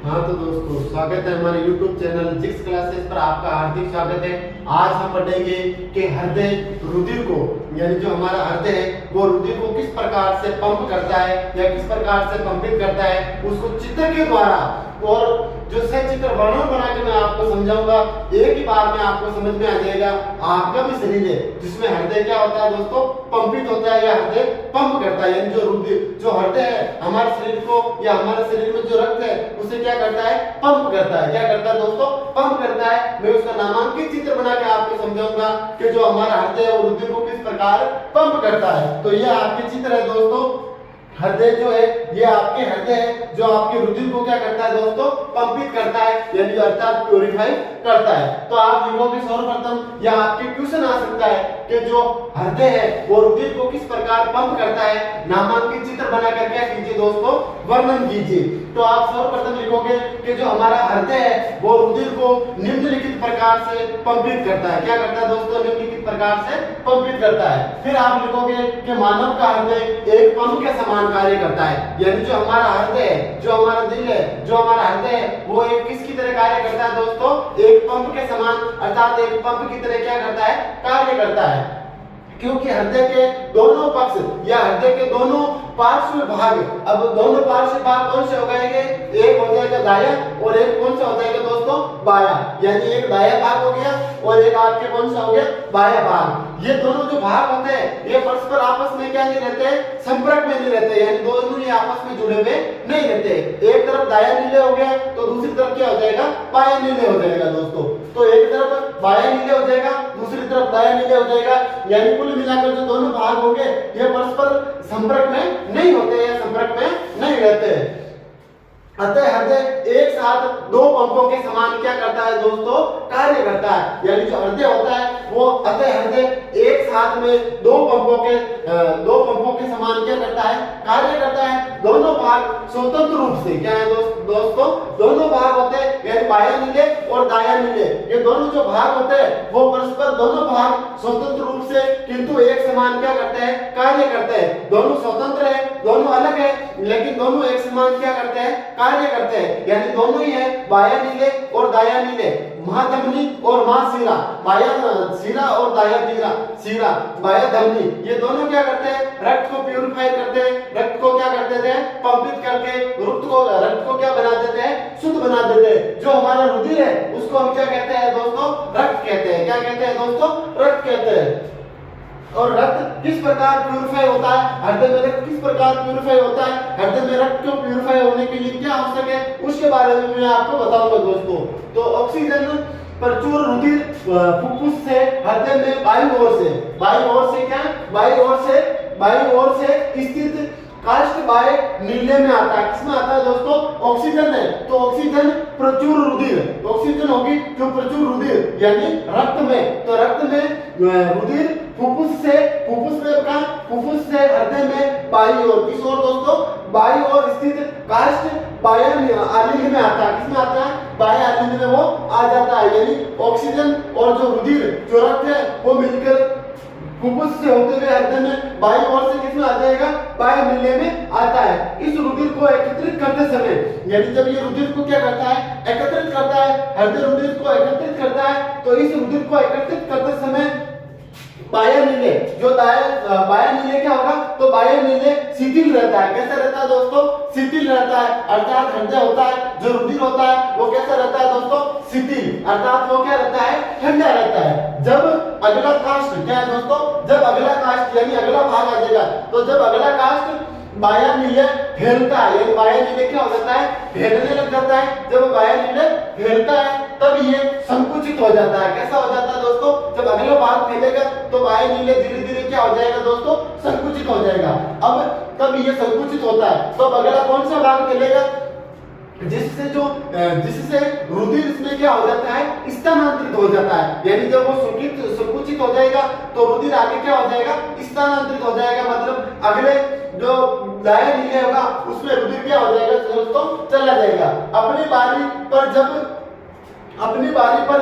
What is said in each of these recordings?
हाँ तो दोस्तों, स्वागत है हमारे YouTube चैनल जिक्स क्लासेस पर। आपका हार्दिक स्वागत है। आज हम पढ़ेंगे कि हृदय रुधिर को, यानी जो हमारा हृदय है वो रुधिर को किस प्रकार से पंप करता है या किस प्रकार से पंपित करता है, उसको चित्र के द्वारा और जो सचित्र वर्णन बना के मैं आपको समझाऊंगा। एक ही बार में आपको समझ में आ जाएगा। आपका भी शरीर है जिसमें हृदय क्या होता है दोस्तों, पंपित होता है या हृदय पंप करता है। यानी जो रुधिर, जो हृदय है हमारे शरीर को या हमारे शरीर में जो रक्त है उसे क्या करता है, पंप करता है। क्या करता है दोस्तों, पंप करता है। मैं उसका नामांकित चित्र बना के आपको समझाऊंगा कि जो हमारा हृदय है वो रुधिर को किस प्रकार पंप करता है। तो यह आपके चित्र है दोस्तों। हृदय जो है ये आपके हृदय है जो आपके रुधिर को क्या करता है दोस्तों, पंपित करता है, यानी अर्थात प्यूरिफाई करता है। तो आप लिखोगे सर्वप्रथम या आपके क्वेश्चन आ सकता है कि जो हृदय है वो रुधिर को किस प्रकार पंप करता है। नामांकित चित्र बनाकर क्या कीजिए दोस्तों, वर्णन कीजिए। तो आप सर्वप्रथम लिखोगे कि जो हमारा हृदय है वो रुधिर को निम्नलिखित प्रकार से पंपित करता है। क्या करता है दोस्तों, निम्नलिखित प्रकार से पंपित करता है। फिर आप लिखोगे कि मानव का हृदय एक पंप के समान कार्य करता है। यानी जो हमारा हृदय है, जो हमारा दिल है, जो हमारा हृदय है वो एक किसकी तरह कार्य करता है दोस्तों, एक पंप के समान, अर्थात एक पंप की तरह क्या करता है, कार्य करता है। क्योंकि हृदय के दोनों पक्ष या हृदय के दोनों पार्श्व भाग, अब दोनों पार्श्व भाग कौन से हो जाएंगे, एक हो जाएगा दाया और एक कौन सा हो जाएगा दोस्तों, बाया। यानी एक दाया भाग हो गया और एक आपके कौन सा हो गया, बाया भाग। ये दोनों जो भाग होते हैं ये परस्पर आपस में क्या नहीं रहते, संपर्क में नहीं रहते, यानी दोनों ये आपस में जुड़े हुए नहीं रहते। एक तरफ दाया नीले हो गया तो दूसरी तरफ क्या हो जाएगा, बाया नीले हो जाएगा दोस्तों। तो एक तरफ बाया नीले हो जाएगा, दूसरी तरफ दाया नीले हो जाएगा। यानी कुल मिलाकर जो दोनों भाग होंगे ये परस्पर संपर्क में नहीं होते या संपर्क में नहीं रहते। अतः हृदय एक साथ दो पंपों के समान क्या करता है दोस्तों, कार्य करता है। यानी जो हृदय होता है वो, अतः हृदय एक साथ में दो पंपों के समान क्या करता है, कार्य करता है। दोनों भाग स्वतंत्र रूप से क्या है दोस्तों, दोनों भाग होते हैं, यानी बाया नीले और दाया नीले, ये दोनों जो भाग होते हैं वो परस्पर दोनों भाग स्वतंत्र रूप से किंतु एक समान क्या करते हैं, कार्य करते हैं। दोनों स्वतंत्र है, दोनों अलग है, लेकिन दोनों एक समान क्या करते हैं, कार्य करते हैं। यानी दोनों ही है बाया नीले और दाया नीले, महाधमनी और महाशिरा, बाया शिरा और दाया शिरा, बाया धमनी, ये दोनों क्या करते हैं, रक्त को प्यूरिफाई करते हैं, रक्त को क्या कर देते हैं, पंपित करके रक्त को क्या बना देते हैं, शुद्ध बना देते हैं। जो हमारा रुधिर है उसको हम क्या कहते हैं दोस्तों, रक्त कहते हैं। क्या कहते हैं दोस्तों, रक्त कहते हैं। और रक्त किस प्रकार प्यूरिफाई होता है, हृदय में रक्त किस प्रकार प्यूरिफाई होता है, हृदय में रक्त को प्यूरिफाई होने के लिए क्या आवश्यक है, उसके बारे में मैं आपको बताऊंगा दोस्तों। तो ऑक्सीजन प्रचुर रुधिर फुफ्फुस से हृदय में बाईं ओर से स्थित काष्ठ बाय नीले में आता है। किसमें आता है दोस्तों, ऑक्सीजन है। तो ऑक्सीजन प्रचुर रुधिर, ऑक्सीजन होगी जो प्रचुर रुधिर यानी रक्त में, तो रक्त में रुधिर फुफ्फुस से हृदय में बाईं ओर, किस ओर दोस्तों, बाईं ओर स्थित काष्ठ बाह्य आलिंग में आता है। किसमें आता है, बाह्य आलिंग में वो आ जाता है। यानी ऑक्सीजन और जो रुधिर जो रक्त है वो मिलकर फुफ्फुस से होते हुए हृदय में बाईं ओर से किसमें आ जाएगा, बाह्य नीले में आता है। इस रुधिर को एकत्रित करते समय, यानी जब ये रुधिर को क्या करता है, एकत्रित करता है, हृदय रुधिर को एकत्रित करता है, तो इस रुधिर को एकत्रित करते समय बाह्य नीले, जो बाह्य नीले क्या होगा, तो बाह्य नीले शिथिल रहता है। कैसा रहता है दोस्तों, शिथिल रहता है। अर्थात हृदय होता है, जो रुधिर होता है वो कैसा रहता है दोस्तों, शिथिल, अर्थात वो क्या रहता है, ठंडा रहता है। जब अगला काष्ठ क्या है दोस्तों, जब अगला काष्ठ यानी अगला भाग आ जाएगा, तो जब अगला काष्ठ बाह्य नीले फैलता है, यानी बाह्य नीले क्या हो जाता है, फैलने लग जाता है। जब बाह्य नीले फैलता है तब ये संकुचित हो जाता है। कैसा हो जाता है दोस्तों, जब अगला भाग फैलेगा तो बाह्य नीले धीरे धीरे क्या हो जाएगा दोस्तों, संकुचित हो जाएगा। अब तब ये संकुचित होता है तो अगला कौन सा भाग फैलेगा, जिससे रुधिर इसमें क्या हो जाता है, स्थानांतरित हो जाता है। यानी जब वो संकुचित हो जाएगा तो रुधिर आगे क्या हो जाएगा, स्थानांतरित हो जाएगा। मतलब अगले जो दाया नीले होगा उसमें रुधिर क्या हो जाएगा दोस्तों, चला जाएगा। अपनी बारी पर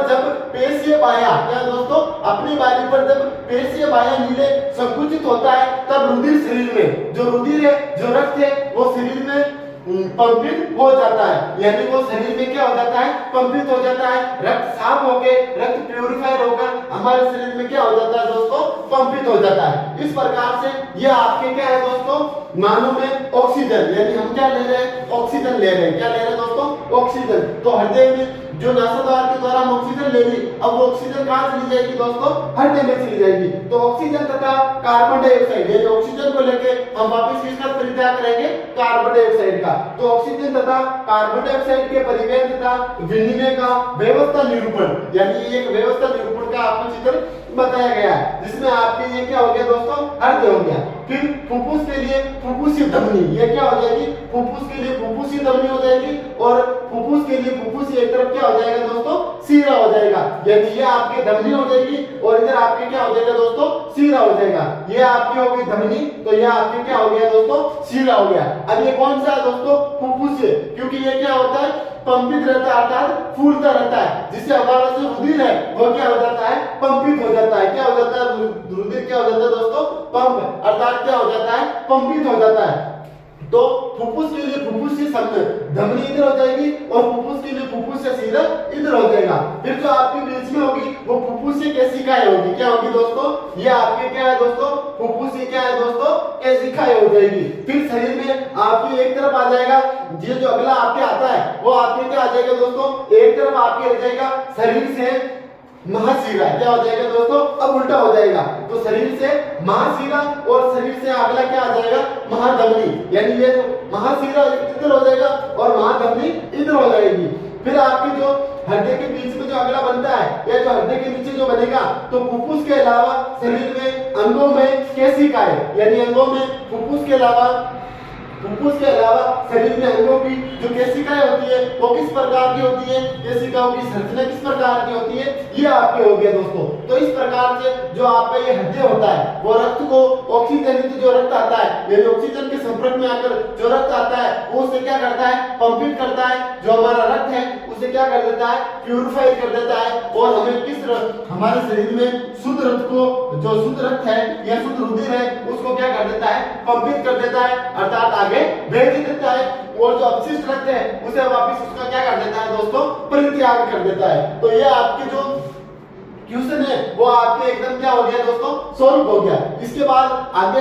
जब पेशीय बाह्य, क्या दोस्तों, अपनी बारी पर जब पेशीय बाह्य नीले संकुचित होता है तब रुधिर शरीर में, जो रुधिर है, जो रक्त है वो शरीर में पंपित हो जाता है, यानी वो शरीर में क्या हो जाता है, पंपित हो जाता है। रक्त साफ होके, रक्त प्यूरिफायर होकर हमारे शरीर में क्या हो जाता है दोस्तों, पंपित हो जाता है। इस प्रकार से ये आपके क्या है दोस्तों, मानव में ऑक्सीजन, यानी हम क्या ले रहे हैं, ऑक्सीजन ले रहे हैं। क्या ले रहे हैं दोस्तों, ऑक्सीजन। तो हृदय में जो नासाद्वार के द्वारा हम ऑक्सीजन ले ली, अब वो ऑक्सीजन कहां चली जाएगी दोस्तों, हृदय में चली जाएगी। तो ऑक्सीजन तथा कार्बन डाइऑक्साइड, यानी ऑक्सीजन को लेके हम वापस किसका परित्याग करेंगे, कार्बन डाइऑक्साइड का। तो ऑक्सीजन तथा कार्बन डाइऑक्साइड के परिवहन तथा विनिमय का व्यवस्था निरूपण, यानी एक व्यवस्था निरूपण का आपको चित्र बताया गया है, जिसमें आपके ये क्या हो गया दोस्तों, हृदय हो गया। फिर फुफ्फुस के लिए फुफ्फुसीय धमनी, ये क्या हो जाएगी, फुफ्फुस के लिए फुफ्फुसीय धमनी हो जाएगी, और फुफ्फुस के लिए फुफ्फुस एक तरफ क्या हो जाएगा दोस्तों, सीरा हो जाएगा। यानी ये आपकी धमनी हो जाएगी और इधर आपके क्या हो जाएगा दोस्तों, सीरा हो जाएगा। ये आपकी हो गई धमनी, तो ये आपके क्या हो गया दोस्तों, सीरा हो गया। अब ये कौन सा है दोस्तों, फुफ्फुसीय, क्योंकि ये क्या होता है, पंपित रहता है, अर्थात फूलता रहता है, जिससे हमारा जो रुधिर है वो क्या हो जाता है, पंपित हो जाता है। क्या हो जाता है, रुधिर क्या हो जाता है दोस्तों, पंप, अर्थात क्या हो जाता है, पंपित हो जाता है। तो फुफ्फुस के लिए फुफ्फुस से धमनी इधर हो जाएगी और फुफ्फुस के लिए फुफ्फुस से सीरा इधर हो जाएगा। फिर जो आपके बीच में होगी वो फुफ्फुस से केशिकाएं होगी। क्या होगी दोस्तों, ये आपके क्या है दोस्तों, फुफ्फुस से क्या है दोस्तों, केशिकाएं हो जाएगी। फिर शरीर में आपके एक तरफ आ जाएगा, ये जो अगला आपके आता है वो आपके क्या आ जाएगा दोस्तों, एक तरफ आपके रह जाएगा शरीर से महाशिरा। क्या हो जाएगा दोस्तों, अब उल्टा हो जाएगा। तो शरीर से महाशिरा और शरीर से अगला क्या आ जाएगा, महाधमनी, यानी ये महाशिरा इधर हो जाएगा और महाधमनी इधर हो जाएगी। फिर आपके जो हृदय के बीच में जो अगला बनता है, या जो हृदय के नीचे जो बनेगा, तो फुफ्फुस के अलावा शरीर में अंगों में केशिकाएं, यानी अंगों में फुफ्फुस के अलावा शरीर में अंगों की जो केशिकाएं होती है वो किस प्रकार की होती है, केशिकाओं की संरचना किस प्रकार की होती है, ये आपके हो गया दोस्तों। तो इस प्रकार से जो आपका ये हृदय होता है वो रक्त को ऑक्सीजनित जो रक्त आता है, यानी ऑक्सीजन के संपर्क में आकर जो रक्त आता है वो उसे क्या करता है, पंपित करता है। जो हमारा रक्त है उसे क्या कर देता है, प्यूरिफाई कर देता है, और हमें हमारे शरीर में शुद्ध रक्त को, जो शुद्ध रक्त है या शुद्ध रुधिर है, उसको क्या कर देता है, पंपित कर देता है, अर्थात आगे भेज देता है। और जो अपशिष्ट रक्त है उसे वापस उसका क्या कर देता है दोस्तों, परित्याग कर देता है। तो ये आपके जो क्वेश्चन है वो आपके एकदम क्या हो गया दोस्तों, सॉल्व हो गया। इसके बाद आगे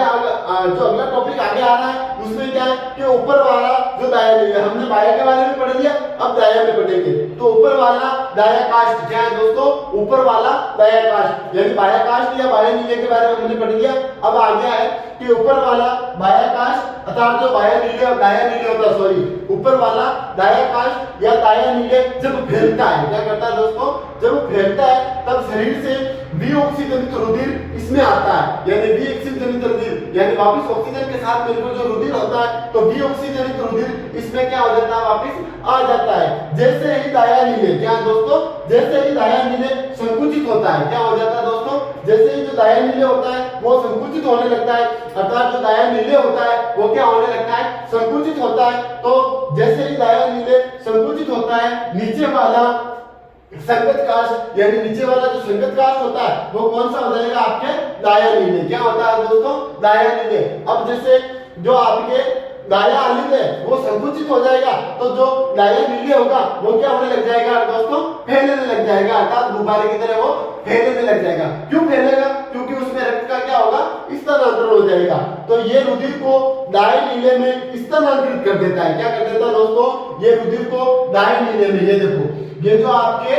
जो अगला टॉपिक आगे आ रहा है उसमें क्या है कि ऊपर वाला जो दाया नीला, हमने बाया के बारे में पढ़ लिया, अब दाया में पढ़ेंगे। तो ऊपर वाला दाया काष्ठ क्या है दोस्तों, ऊपर वाला दाया काष्ठ, यानी बाया काष्ठ या बाया नीले के बारे में हमने पढ़ लिया। अब आ गया है कि ऊपर वाला बाया काष्ठ, अर्थात जो दाया नीले होता है, सॉरी, ऊपर वाला दाया काष्ठ या दाया नीले जब फैलता है, क्या करता है दोस्तों, जब फैलता है तब शरीर से विऑक्सीजनित रुधिर इसमें आता है, यानी विऑक्सीजनित रुधिर, यानी वापस ऑक्सीजन के साथ मिलकर जो रुधिर होता है, तो विऑक्सीजनित रुधिर इसमें क्या हो जाता है, वापस आ जाता है। जैसे ही दाया नीले, क्या दोस्तों, जैसे ही दाया नीले संकुचित होता है, क्या हो जाता है दोस्तों, जैसे ही जो दाया नीले होता है वो संकुचित होने लगता है, अर्थात जो दाया नीले होता है वो क्या होने लगता है, संकुचित होता है। तो जैसे ही दाया नीले संकुचित होता है, नीचे वाला संगत काष्ठ, यानी नीचे वाला जो संगत काष्ठ होता है वो कौन सा हो जाएगा, आपके दाया नीले। क्या होता है दोस्तों, दाया नीले। अब जैसे जो आपके दाया आलिंद है वो संकुचित हो जाएगा, तो जो दाया नीले होगा वो क्या होने लग जाएगा दोस्तों, फैलने लग जाएगा, अर्थात गुब्बारे की तरह वो फैलने लग जाएगा। क्यों फैलेगा, क्योंकि उसमें रक्त का क्या होगा, स्थानांतरण हो जाएगा। तो ये रुधिर को दाएं नीले में स्थानांतरित कर देता है। क्या कर देता है दोस्तों, ये रुधिर को दाएं नीले में, ये देखो, ये जो आपके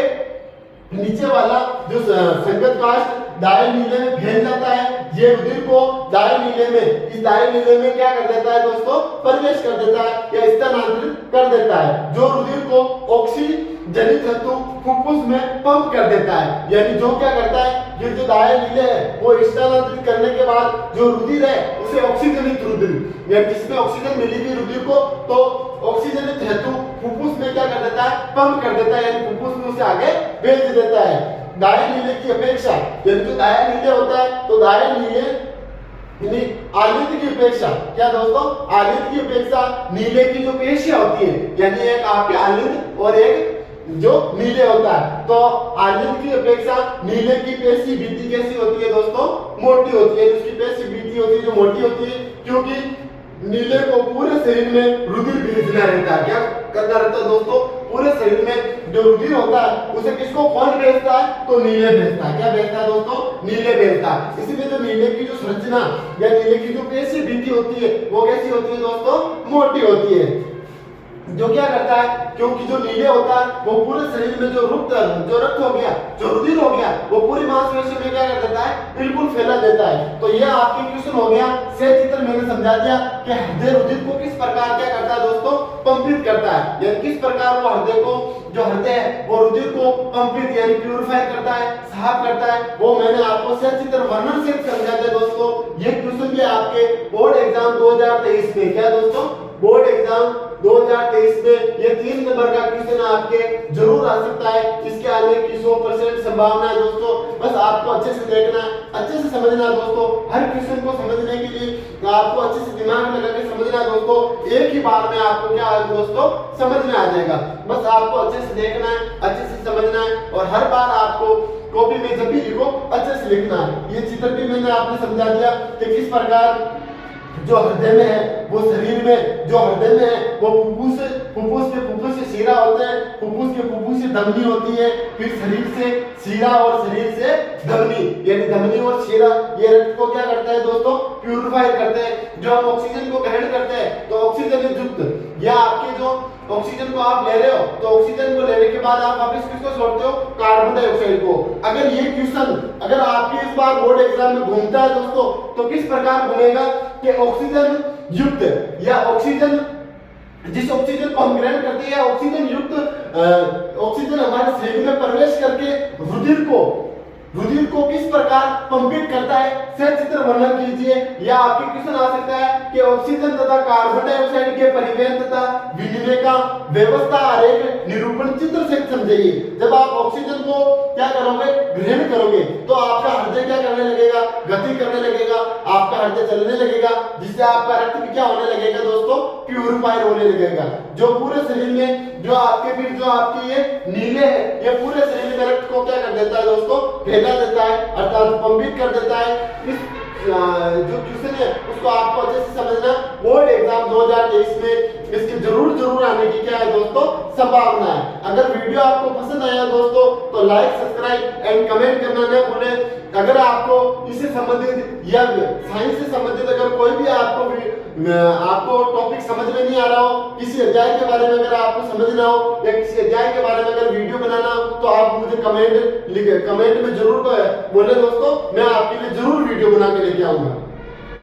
नीचे वाला जो संगत काष्ठ दाएं नीले में फैल जाता है, ये रुधिर को दाएं नीले में, इस दाएं नीले में क्या कर देता है दोस्तों, प्रवेश कर देता है या स्थानांतरित कर देता है, जो रुधिर को ऑक्सीजनित हेतु फुफ्फुस में पंप कर देता है। यानी जो क्या करता है, ये जो दाएं नीले है वो स्थानांतरित करने के बाद जो रुधिर है उसे ऑक्सीजनित रुधिर, यानी जिसमें ऑक्सीजन मिलेगी रुधिर को, तो ऑक्सीजनित हेतु फुफ्फुस में क्या कर देता है, पंप कर देता है, यानी फुफ्फुस में उसे आगे भेज देता है। दाएं नीले की अपेक्षा, यानी जो दाया नीले होता है तो दाएं नीले आलिंद की अपेक्षा, क्या दोस्तों, आलिंद की अपेक्षा नीले की जो पेशियां होती है, यानी एक आपके आलिंद और एक जो नीले होता है, तो आलिंद की अपेक्षा नीले की पेशी भित्ति कैसी होती है दोस्तों, मोटी होती है। उसकी पेशी भित्ति होती है जो मोटी होती है, क्योंकि नीले को पूरे शरीर में रुधिर भेजना रहता है। क्या करना रहता है दोस्तों? पूरे शरीर में जो रुधिर होता है उसे किसको कौन भेजता है? तो नीले भेजता है। क्या भेजता है दोस्तों? नीले भेजता है। इसीलिए जो नीले की जो संरचना या नीले की जो पेशी भित्ति होती है वो कैसी होती है दोस्तों? मोटी होती है। जो क्या करता है, क्योंकि जो नीले होता है वो पूरे शरीर में जो रक्त हो गया, जो रुधिर हो गया, वो पूरी मांसपेशियों में क्या कर देता है? बिल्कुल फैला देता है। तो ये आपके क्वेश्चन हो गया। सेल चित्र मैंने समझा दिया कि हृदय रुधिर को किस प्रकार क्या करता है दोस्तों? पंपित करता है। यानी किस प्रकार वो हृदय को, जो हृदय है वो रुधिर को पंपित यानी प्यूरिफाई करता है, साफ करता है, वो मैंने आपको सेल चित्र वर्णन से समझा दिया दोस्तों। ये क्वेश्चन भी आपके बोर्ड एग्जाम 2023 में, क्या दोस्तों? बोर्ड एग्जाम 2023 में ये 3 नंबर का क्वेश्चन आपके जरूर आ सकता है। इसके आने की 100% संभावना है दोस्तों। बस आपको अच्छे से देखना, अच्छे से समझना है दोस्तों। हर क्वेश्चन को समझने के लिए आपको अच्छे से दिमाग में लगा के समझना है दोस्तों। एक ही बार में आपको क्या है दोस्तों? समझ में आ जाएगा। बस आपको अच्छे से देखना है, अच्छे से समझना है और हर बार आपको कॉपी में जब भी लिखो अच्छे से लिखना है। ये चित्र भी मैंने आपने समझा दिया कि किस प्रकार जो हृदय में है वो शरीर में, जो हृदय में है वो फुफ्फुस से शीरा होते हैं, फुफ्फुस से धमनी होती है, फिर शरीर से शीरा और शरीर से धमनी, यानी धमनी और शीरा ये रक्त को क्या करता है दोस्तों? प्यूरिफाई करते हैं। जो हम ऑक्सीजन को ग्रहण करते हैं तो ऑक्सीजन युक्त या आपके जो ऑक्सीजन को आप ले रहे हो तो ऑक्सीजन को लेने के बाद आप वापस किसको छोड़ते हो? कार्बन डाइऑक्साइड को। अगर ये क्वेश्चन अगर आपके इस बार बोर्ड एग्जाम में घूमता है दोस्तों तो किस प्रकार घूमेगा कि ऑक्सीजन युक्त या ऑक्सीजन, जिस ऑक्सीजन को हम ग्रहण करते हैं ऑक्सीजन युक्त ऑक्सीजन हमारे शरीर में प्रवेश करके रुधिर को किस प्रकार पंपित करता है? सेल चित्र वर्णन कीजिए। या आपके क्वेश्चन आ सकता है कि ऑक्सीजन तथा कार्बन डाइऑक्साइड के परिवहन तथा विनिमय का व्यवस्था आरेख निरूपण चित्र से समझिए। जब आप ऑक्सीजन को क्या करोगे? ग्रहण करोगे तो आपका हृदय क्या करने लगेगा? गति करने लगेगा, आपका हृदय चलने लगेगा, जिससे आपका रक्त भी क्या होने लगेगा दोस्तों? प्यूरिफाई होने लगेगा। जो पूरे शरीर में जो आपके ये नीले है ये पूरे शरीर में रक्त को क्या कर देता है दोस्तों? फैला देता है, अर्थात पंपित कर देता है। इस जो क्वेश्चन है उसको आपको अच्छे से समझना। बोर्ड एग्जाम 2023 में इसके जरूर आने की क्या है दोस्तों? संभावना है। अगर वीडियो आपको पसंद आया दोस्तों तो लाइक, सब्सक्राइब एंड कमेंट करना न भूलें। अगर आपको इससे संबंधित या साइंस से संबंधित अगर कोई भी आपको टॉपिक समझ में नहीं आ रहा हो, किसी अध्याय के बारे में अगर आपको समझना हो या किसी अध्याय के बारे में अगर वीडियो बनाना हो तो आप मुझे कमेंट में जरूर बोले दोस्तों। मैं आपके लिए जरूर वीडियो बना के लेके आऊंगा।